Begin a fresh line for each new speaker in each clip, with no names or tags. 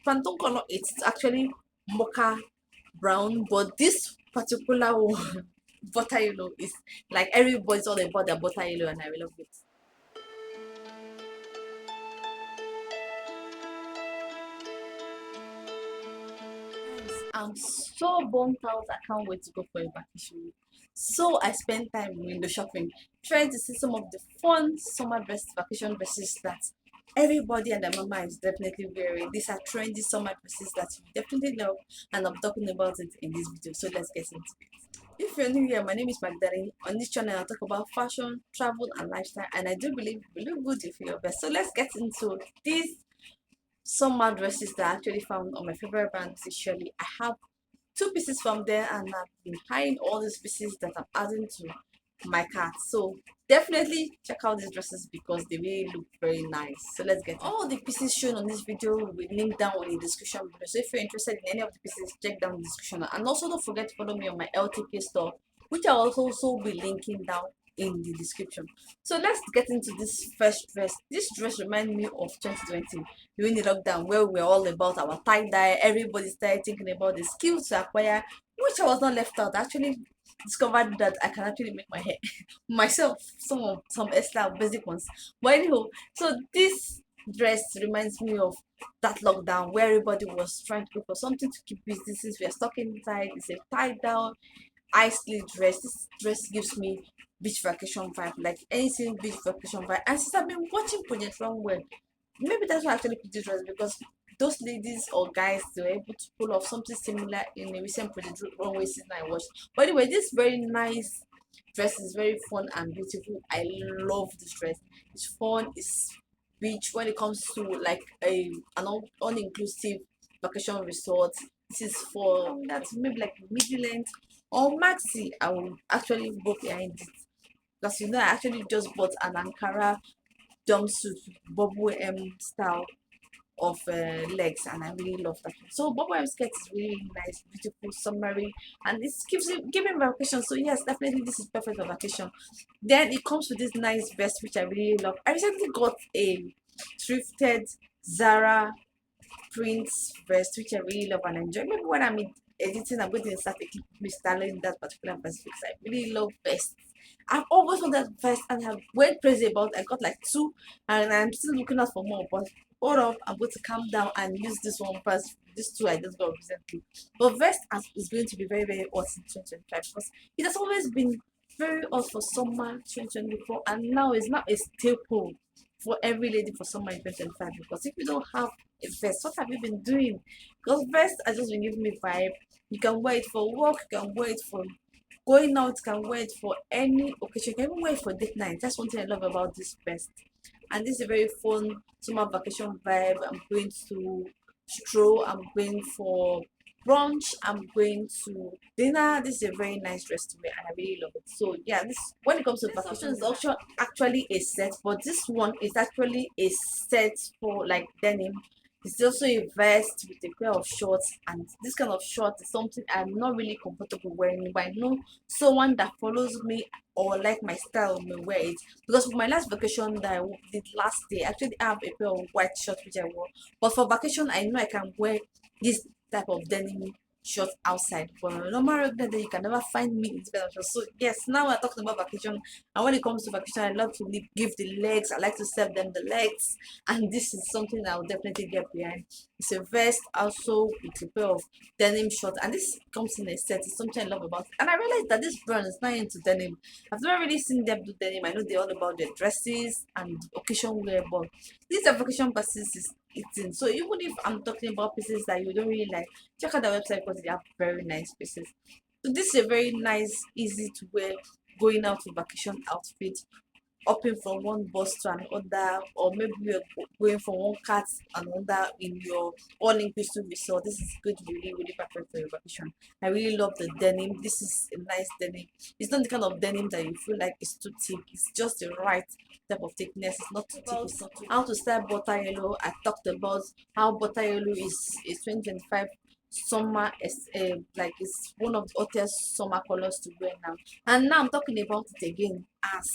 Pantone color, it's actually mocha brown, but this particular one, butter yellow, is like everybody's all about their butter yellow, and I really love it. I'm so burnt out. I can't wait to go for a vacation. So I spend time window shopping, trying to see some of the fun summer best vacation dresses that everybody and their mama is definitely wearing. These are trendy summer dresses that you definitely love, and I'm talking about it in this video. So let's get into it. If you're new here, my name is Magdalene. On this channel, I talk about fashion, travel, and lifestyle, and I do believe we look good if you're best. So let's get into these summer dresses that I actually found on my favorite brand, which is Shirley. I have two pieces from there, and I've been buying all these pieces that I'm adding to my cart. So definitely check out these dresses because they really look very nice. So let's get all the pieces shown on this video will be linked down in the description below. So if you're interested in any of the pieces, check down the description. And also don't forget to follow me on my LTK store, which I'll also be linking down in the description. So let's get into this first dress. This dress reminds me of 2020 during the lockdown, where we were all about our tie-dye. Everybody started thinking about the skills to acquire, which I was not left out. I actually discovered that I can actually make my hair myself, some hairstyle basic ones. But anyhow, so this dress reminds me of that lockdown where everybody was trying to look for something to keep busy since we are stuck inside. It's a tie down high sleeve dress. This dress gives me beach vacation vibe, like anything beach vacation vibe. And since I've been watching Project Runway, maybe that's why I actually picked this dress, because those ladies or guys, they were able to pull off something similar in a recent Project Runway season I watched. But anyway, this very nice dress is very fun and beautiful. I love this dress. It's fun. It's beach when it comes to like an all inclusive vacation resort. This is for that's maybe like Midland or Maxi. I will actually go behind it, because I actually just bought an Ankara jumpsuit bubble style of legs, and I really love that one. So bubble skirt is really nice, beautiful, summery, and it keeps you giving vacation. So yes, definitely this is perfect for vacation. Then it comes with this nice vest which I really love. I recently got a thrifted Zara prints vest which I really love and enjoy. Maybe when I'm editing, I'm going to start to keep restyling that particular vest because I really love vests. I've always wanted that vest and have went crazy about it. I got like two, and I'm still looking out for more. But hold up, I'm going to calm down and use this one first. These two I just got recently. But is going to be very, very hot in 2025 because it has always been very hot for summer 2024, and now it's not a staple for every lady for summer in 2025. Because if you don't have a vest, what have you been doing? Because vest has just been giving me vibe. You can wear it for work, you can wear it for going out, you can wear it for any occasion, you can even wear it for date night. That's one thing I love about this vest. And this is a very fun summer vacation vibe. I'm going to stroll, I'm going for brunch, I'm going to dinner. This is a very nice dress to wear and I really love it. So yeah, this when it comes to this vacation is also actually a set, but this one is actually a set for like denim. It's also a vest with a pair of shorts, and this kind of short is something I'm not really comfortable wearing, but I know someone that follows me or like my style may wear it. Because for my last vacation that did last day, I actually have a pair of white shorts which I wore. But for vacation, I know I can wear this type of denim shorts outside. But on a normal regular day, you can never find me in this kind of shorts. So yes, now we're talking about vacation. And when it comes to vacation, I love to give the legs. I like to serve them the legs. And this is something I'll definitely get behind. It's a vest also with a pair of denim shorts. And this comes in a set. It's something I love about it. And I realized that this brand is not into denim. I've never really seen them do denim. I know they're all about their dresses and occasion wear, but these are vacation pieces is eating. So even if I'm talking about pieces that you don't really like, check out their website because they have very nice pieces. So this is a very nice, easy to wear going out to vacation outfit, hopping from one bus to another, or maybe you're going from one cat to another in your all-inclusive resort. This is going to be really, really perfect for your vacation. I really love the denim. This is a nice denim. It's not the kind of denim that you feel like it's too thick. It's just the right type of thickness. It's not too thick. It's not too. How to style butter yellow. I talked about how butter yellow is 2025 summer is like it's one of the hottest summer colors to wear now. And now I'm talking about it again as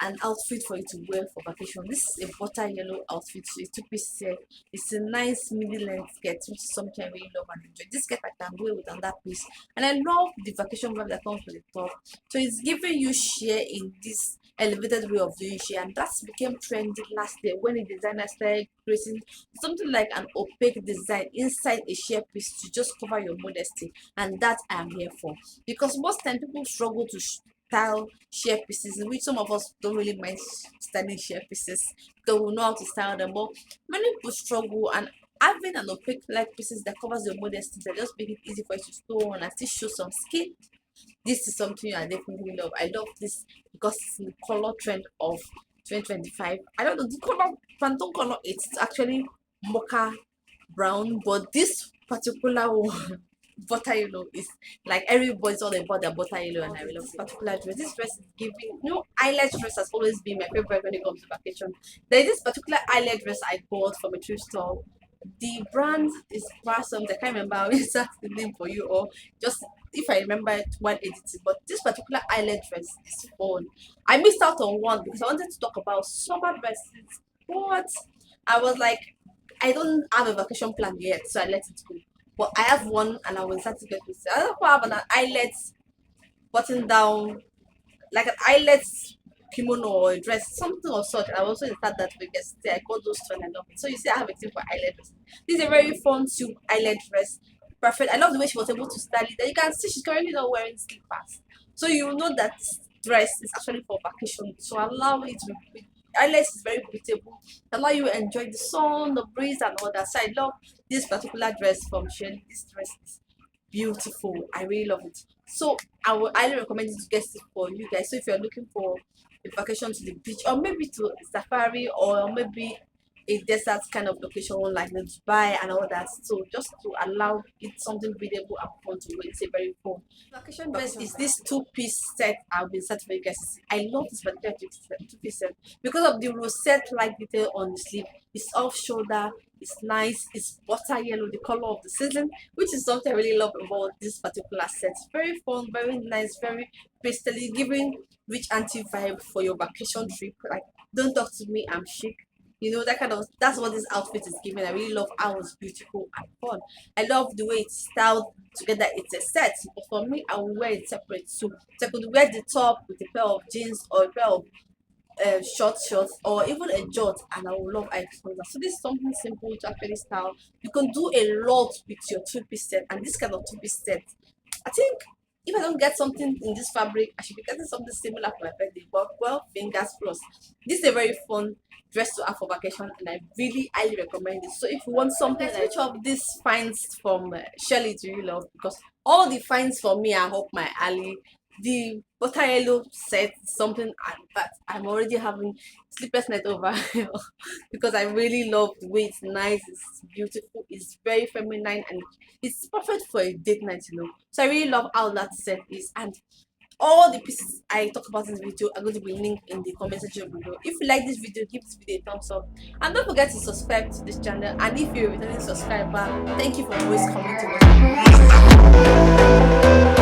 an outfit for you to wear for vacation. This is a butter yellow outfit, so a two-piece set. It's a nice midi-length skirt, which is something I really love and enjoy. This skirt I can wear with on that piece, and I love the vacation vibe that comes with the top. So it's giving you sheer in this elevated way of doing sheer, and that became trendy last year when the designer started creating something like an opaque design inside a sheer piece to just cover your modesty, and that I am here for, because most time people struggle to style sheer pieces, which some of us don't really mind styling sheer pieces because we know how to style them, but many people struggle, and having an opaque like pieces that covers your modesty that just make it easy for you to store on and still show some skin. This is something I definitely love. I love this because it's in the color trend of 2025. I don't know the color, Pantone color, it's actually mocha brown, but this particular one, butter yellow, is like everybody's all about their butter yellow, and I love this particular dress. This dress is giving, eyelash dress has always been my favorite when it comes to vacation. There is this particular eyelash dress I bought from a thrift store. The brand is Brassum. I can't remember. I'll insert the name for you, or just if I remember it while editing. But this particular eyelash dress is fun. I missed out on one because I wanted to talk about summer dresses, but I was like, I don't have a vacation plan yet, so I let it go. But I have one, and I will start to get this. I don't have an eyelet button down, like an eyelet kimono or a dress, something of such. I also start that way yesterday. I got those two and I love it. So you see, I have a thing for eyelet dress. This is a very fun silk eyelet dress. Perfect. I love the way she was able to style it. And you can see she's currently not wearing slippers. So you know that this dress is actually for vacation. So allow it to be. Eyelash is very breathable. Allow you to enjoy the sun, the breeze, and all that. So I love this particular dress from Shein. This dress is beautiful. I really love it. So I would highly recommend it to get it for you guys. So if you're looking for a vacation to the beach, or maybe to safari, or maybe a desert kind of location like the Dubai and all that, so just to allow it something breathable and fun to wear. It's a very fun vacation dress. Is this two-piece set I've been set for you guys to see. I love this particular two-piece set because of the rosette like detail on the sleeve. It's off shoulder, it's nice, it's butter yellow, the color of the season, which is something I really love about this particular set. Very fun, very nice, very pastely, giving rich auntie vibe for your vacation trip. Like, don't talk to me, I'm chic. That kind of, that's what this outfit is giving. I really love how it's beautiful and fun. I love the way it's styled together. It's a set, but for me, I will wear it separate. So I could wear the top with a pair of jeans or a pair of short shorts, or even a jot, and I would love eye exposure. So this is something simple to actually style. You can do a lot with your two-piece set, and this kind of two-piece set, I think if I don't get something in this fabric, I should be getting something similar for my birthday. But well, fingers crossed. This is a very fun dress to have for vacation, and I really highly recommend it. So if you want something, which of these finds from Shelly do you love? Because all the finds for me are up my alley. The butter yellow set is something that I'm already having sleepless night over because I really love the way it's nice, it's beautiful, it's very feminine, and it's perfect for a date night. So I really love how that set is, and all the pieces I talk about in this video are going to be linked in the comment section below. If you like this video, give this video a thumbs up, and don't forget to subscribe to this channel. And if you're a returning subscriber, thank you for always coming to watch.